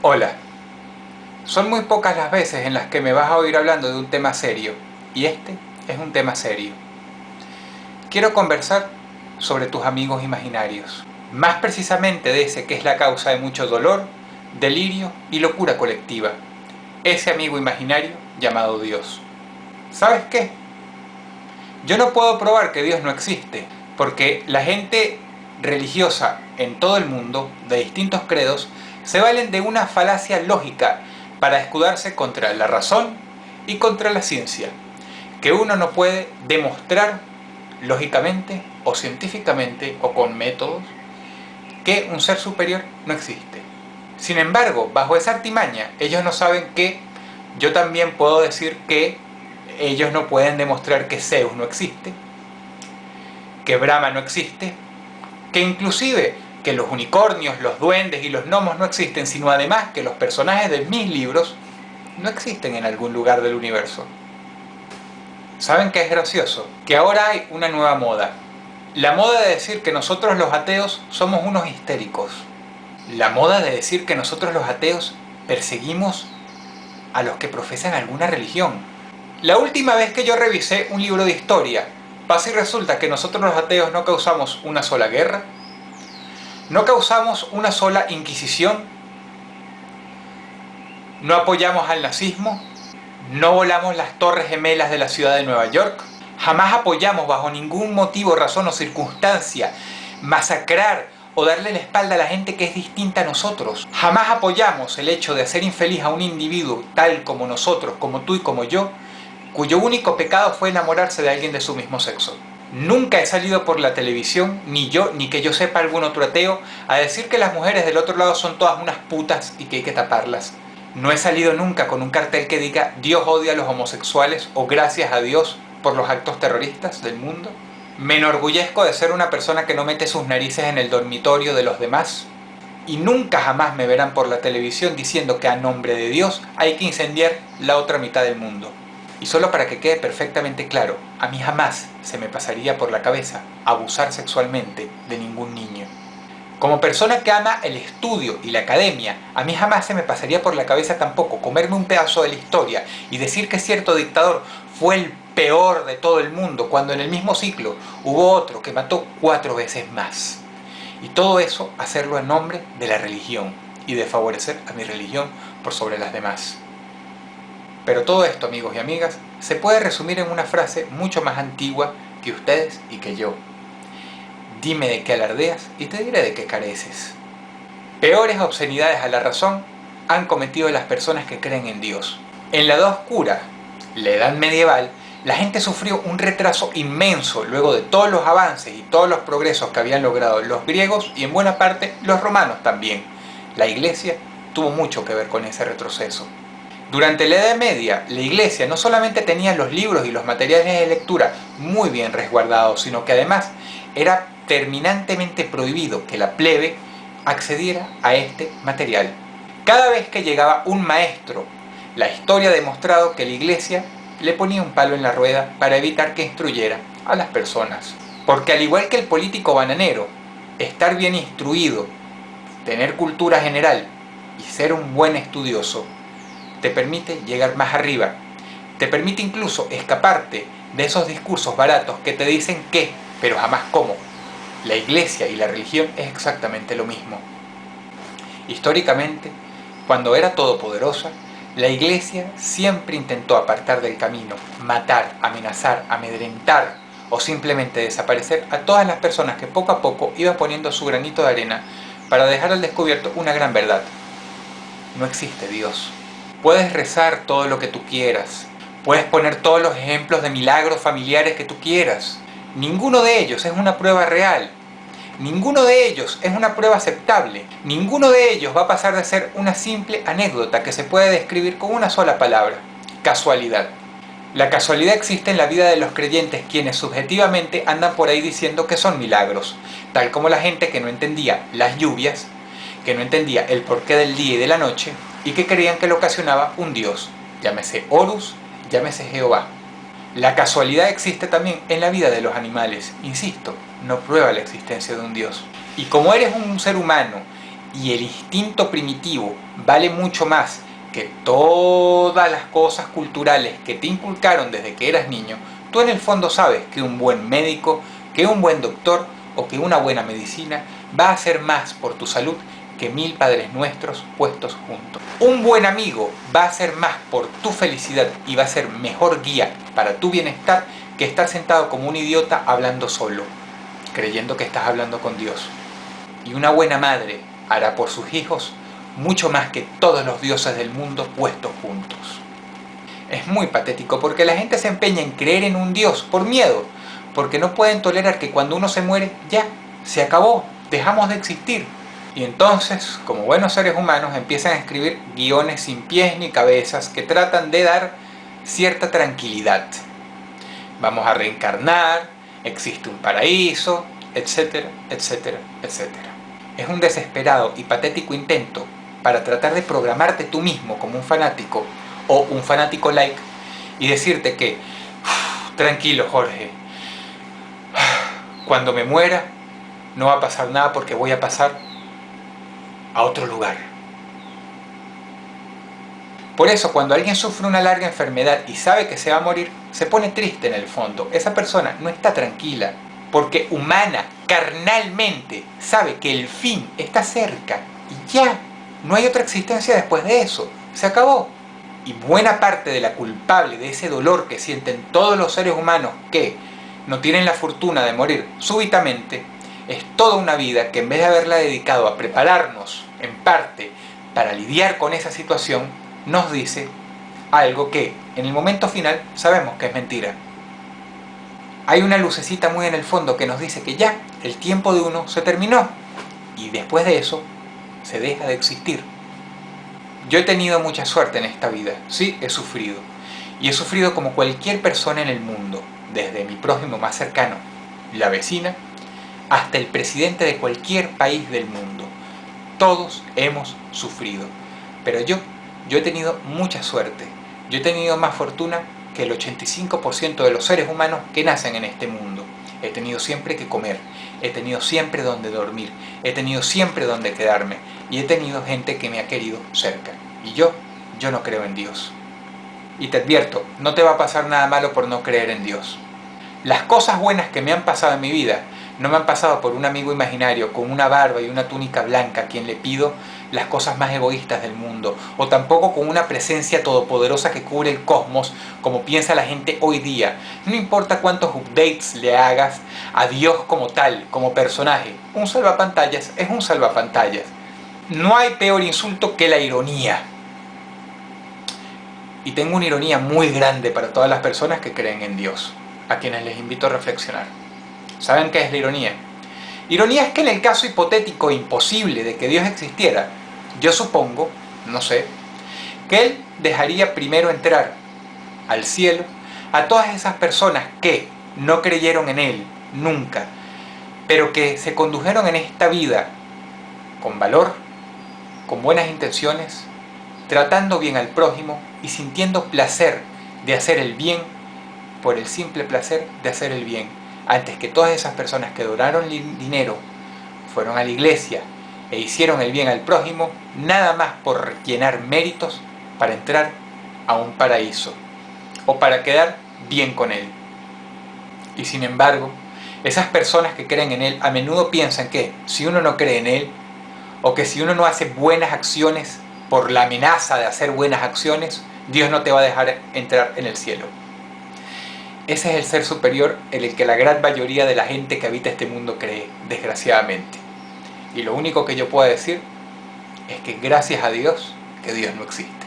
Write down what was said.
Hola, son muy pocas las veces en las que me vas a oír hablando de un tema serio, y este es un tema serio. Quiero conversar sobre tus amigos imaginarios, más precisamente de ese que es la causa de mucho dolor, delirio y locura colectiva, ese amigo imaginario llamado Dios. ¿Sabes qué? Yo no puedo probar que Dios no existe, porque la gente religiosa en todo el mundo, de distintos credos, se valen de una falacia lógica para escudarse contra la razón y contra la ciencia, que uno no puede demostrar lógicamente o científicamente o con métodos que un ser superior no existe. Sin embargo, bajo esa artimaña, ellos no saben que yo también puedo decir que ellos no pueden demostrar que Zeus no existe, que Brahma no existe, que inclusive que los unicornios, los duendes y los gnomos no existen, sino además que los personajes de mis libros no existen en algún lugar del universo. ¿Saben qué es gracioso? Que ahora hay una nueva moda. La moda de decir que nosotros los ateos somos unos histéricos. La moda de decir que nosotros los ateos perseguimos a los que profesan alguna religión. La última vez que yo revisé un libro de historia, pasa y resulta que nosotros los ateos no causamos una sola guerra, no causamos una sola inquisición, no apoyamos al nazismo, no volamos las torres gemelas de la ciudad de Nueva York, jamás apoyamos bajo ningún motivo, razón o circunstancia masacrar o darle la espalda a la gente que es distinta a nosotros. Jamás apoyamos el hecho de hacer infeliz a un individuo tal como nosotros, como tú y como yo, cuyo único pecado fue enamorarse de alguien de su mismo sexo. Nunca he salido por la televisión, ni yo, ni que yo sepa algún otro ateo, a decir que las mujeres del otro lado son todas unas putas y que hay que taparlas. No he salido nunca con un cartel que diga Dios odia a los homosexuales o gracias a Dios por los actos terroristas del mundo. Me enorgullezco de ser una persona que no mete sus narices en el dormitorio de los demás. Y nunca jamás me verán por la televisión diciendo que a nombre de Dios hay que incendiar la otra mitad del mundo. Y solo para que quede perfectamente claro, a mí jamás se me pasaría por la cabeza abusar sexualmente de ningún niño. Como persona que ama el estudio y la academia, a mí jamás se me pasaría por la cabeza tampoco comerme un pedazo de la historia y decir que cierto dictador fue el peor de todo el mundo, cuando en el mismo ciclo hubo otro que mató 4 veces más. Y todo eso hacerlo en nombre de la religión y de favorecer a mi religión por sobre las demás. Pero todo esto, amigos y amigas, se puede resumir en una frase mucho más antigua que ustedes y que yo. Dime de qué alardeas y te diré de qué careces. Peores obscenidades a la razón han cometido las personas que creen en Dios. En la Edad Oscura, la Edad Medieval, la gente sufrió un retraso inmenso luego de todos los avances y todos los progresos que habían logrado los griegos y en buena parte los romanos también. La Iglesia tuvo mucho que ver con ese retroceso. Durante la Edad Media, la Iglesia no solamente tenía los libros y los materiales de lectura muy bien resguardados, sino que además era terminantemente prohibido que la plebe accediera a este material. Cada vez que llegaba un maestro, la historia ha demostrado que la Iglesia le ponía un palo en la rueda para evitar que instruyera a las personas. Porque al igual que el político bananero, estar bien instruido, tener cultura general y ser un buen estudioso te permite llegar más arriba, te permite incluso escaparte de esos discursos baratos que te dicen qué, pero jamás cómo. La Iglesia y la religión es exactamente lo mismo. Históricamente, cuando era todopoderosa, la Iglesia siempre intentó apartar del camino, matar, amenazar, amedrentar o simplemente desaparecer a todas las personas que poco a poco iban poniendo su granito de arena para dejar al descubierto una gran verdad. No existe Dios. Puedes rezar todo lo que tú quieras, puedes poner todos los ejemplos de milagros familiares que tú quieras. Ninguno de ellos es una prueba real. Ninguno de ellos es una prueba aceptable. Ninguno de ellos va a pasar de ser una simple anécdota que se puede describir con una sola palabra: casualidad. La casualidad existe en la vida de los creyentes, quienes subjetivamente andan por ahí diciendo que son milagros, tal como la gente que no entendía las lluvias, que no entendía el porqué del día y de la noche, y que creían que lo ocasionaba un dios, llámese Horus, llámese Jehová. La casualidad existe también en la vida de los animales, insisto, no prueba la existencia de un dios. Y como eres un ser humano y el instinto primitivo vale mucho más que todas las cosas culturales que te inculcaron desde que eras niño, tú en el fondo sabes que un buen médico, que un buen doctor o que una buena medicina va a hacer más por tu salud que 1000 padres nuestros puestos juntos. Un buen amigo va a hacer más por tu felicidad y va a ser mejor guía para tu bienestar que estar sentado como un idiota hablando solo, creyendo que estás hablando con Dios. Y una buena madre hará por sus hijos mucho más que todos los dioses del mundo puestos juntos. Es muy patético porque la gente se empeña en creer en un Dios por miedo, porque no pueden tolerar que cuando uno se muere, ya, se acabó, dejamos de existir. Y entonces, como buenos seres humanos, empiezan a escribir guiones sin pies ni cabezas que tratan de dar cierta tranquilidad. Vamos a reencarnar, existe un paraíso, etcétera, etcétera, etcétera. Es un desesperado y patético intento para tratar de programarte tú mismo como un fanático o un fanático like y decirte que tranquilo Jorge, cuando me muera no va a pasar nada porque voy a pasar a otro lugar. Por eso cuando alguien sufre una larga enfermedad y sabe que se va a morir, se pone triste en el fondo. Esa persona no está tranquila porque humana, carnalmente, sabe que el fin está cerca y ya, no hay otra existencia después de eso, se acabó. Y buena parte de la culpable de ese dolor que sienten todos los seres humanos que no tienen la fortuna de morir súbitamente, es toda una vida que en vez de haberla dedicado a prepararnos, en parte, para lidiar con esa situación, nos dice algo que, en el momento final, sabemos que es mentira. Hay una lucecita muy en el fondo que nos dice que ya, el tiempo de uno se terminó, y después de eso, se deja de existir. Yo he tenido mucha suerte en esta vida, sí, he sufrido. Y he sufrido como cualquier persona en el mundo, desde mi prójimo más cercano, la vecina, hasta el presidente de cualquier país del mundo. Todos hemos sufrido. Pero yo he tenido mucha suerte. Yo he tenido más fortuna que el 85% de los seres humanos que nacen en este mundo. He tenido siempre que comer, he tenido siempre donde dormir, he tenido siempre donde quedarme y he tenido gente que me ha querido cerca. Y yo no creo en Dios. Y te advierto, no te va a pasar nada malo por no creer en Dios. Las cosas buenas que me han pasado en mi vida no me han pasado por un amigo imaginario con una barba y una túnica blanca a quien le pido las cosas más egoístas del mundo, o tampoco con una presencia todopoderosa que cubre el cosmos como piensa la gente hoy día. No importa cuántos updates le hagas a Dios como tal, como personaje, un salvapantallas es un salvapantallas. No hay peor insulto que la ironía. Y tengo una ironía muy grande para todas las personas que creen en Dios, a quienes les invito a reflexionar. ¿Saben qué es la ironía? Ironía es que en el caso hipotético e imposible de que Dios existiera, yo supongo, no sé, que Él dejaría primero entrar al cielo a todas esas personas que no creyeron en Él nunca, pero que se condujeron en esta vida con valor, con buenas intenciones, tratando bien al prójimo y sintiendo placer de hacer el bien por el simple placer de hacer el bien, antes que todas esas personas que donaron dinero, fueron a la iglesia e hicieron el bien al prójimo, nada más por llenar méritos para entrar a un paraíso o para quedar bien con Él. Y sin embargo, esas personas que creen en Él a menudo piensan que si uno no cree en Él, o que si uno no hace buenas acciones por la amenaza de hacer buenas acciones, Dios no te va a dejar entrar en el cielo. Ese es el ser superior en el que la gran mayoría de la gente que habita este mundo cree, desgraciadamente. Y lo único que yo puedo decir es que gracias a Dios, que Dios no existe.